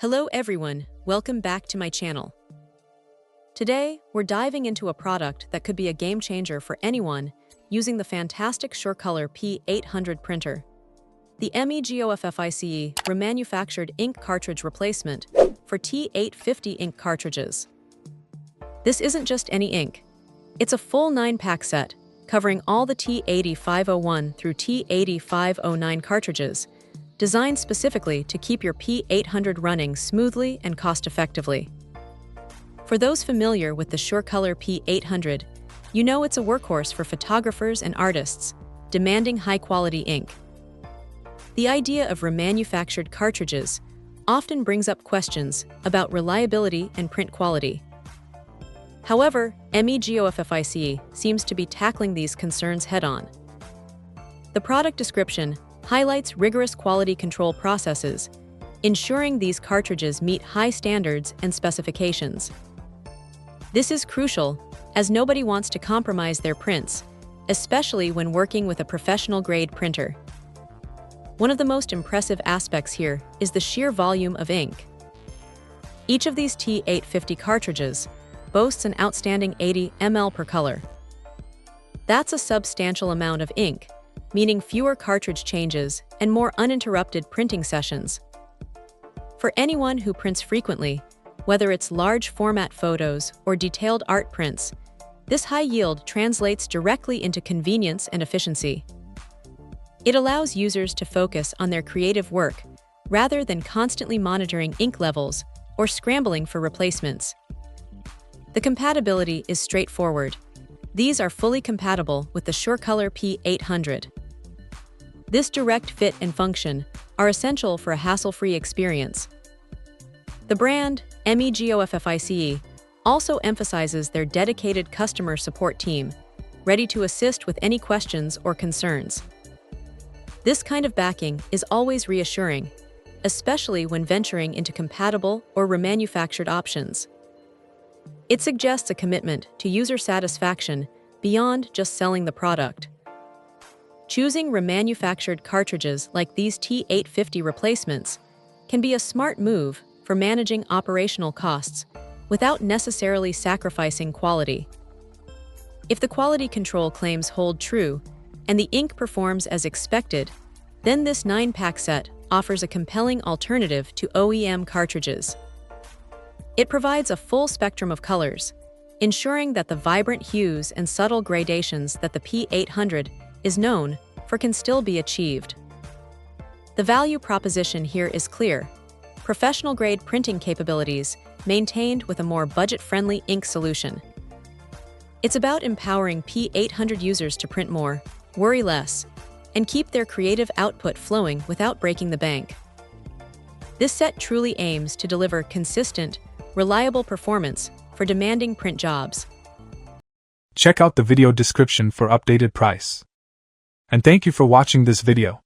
Hello everyone, welcome back to my channel. Today, we're diving into a product that could be a game changer for anyone using the fantastic SureColor P800 printer. The MEGOFFICE Remanufactured ink cartridge replacement for T850 ink cartridges. This isn't just any ink. It's a full 9-pack set covering all the T80501 through T80509 cartridges, designed specifically to keep your P800 running smoothly and cost-effectively. For those familiar with the SureColor P800, you know it's a workhorse for photographers and artists, demanding high-quality ink. The idea of remanufactured cartridges often brings up questions about reliability and print quality. However, MEGOFFICE seems to be tackling these concerns head-on. The product description highlights rigorous quality control processes, ensuring these cartridges meet high standards and specifications. This is crucial, as nobody wants to compromise their prints, especially when working with a professional-grade printer. One of the most impressive aspects here is the sheer volume of ink. Each of these T850 cartridges boasts an outstanding 80 ml per color. That's a substantial amount of ink, meaning fewer cartridge changes and more uninterrupted printing sessions. For anyone who prints frequently, whether it's large format photos or detailed art prints, this high yield translates directly into convenience and efficiency. It allows users to focus on their creative work rather than constantly monitoring ink levels or scrambling for replacements. The compatibility is straightforward. These are fully compatible with the SureColor P800. This direct fit and function are essential for a hassle-free experience. The brand, MEGOFFICE, also emphasizes their dedicated customer support team, ready to assist with any questions or concerns. This kind of backing is always reassuring, especially when venturing into compatible or remanufactured options. It suggests a commitment to user satisfaction beyond just selling the product. Choosing remanufactured cartridges like these T850 replacements can be a smart move for managing operational costs without necessarily sacrificing quality. If the quality control claims hold true and the ink performs as expected, then this 9-pack set offers a compelling alternative to OEM cartridges. It provides a full spectrum of colors, ensuring that the vibrant hues and subtle gradations that the P800 is known for can still be achieved. The value proposition here is clear: professional-grade printing capabilities maintained with a more budget-friendly ink solution. It's about empowering P800 users to print more, worry less, and keep their creative output flowing without breaking the bank. This set truly aims to deliver consistent, reliable performance for demanding print jobs. Check out the video description for updated price. And thank you for watching this video.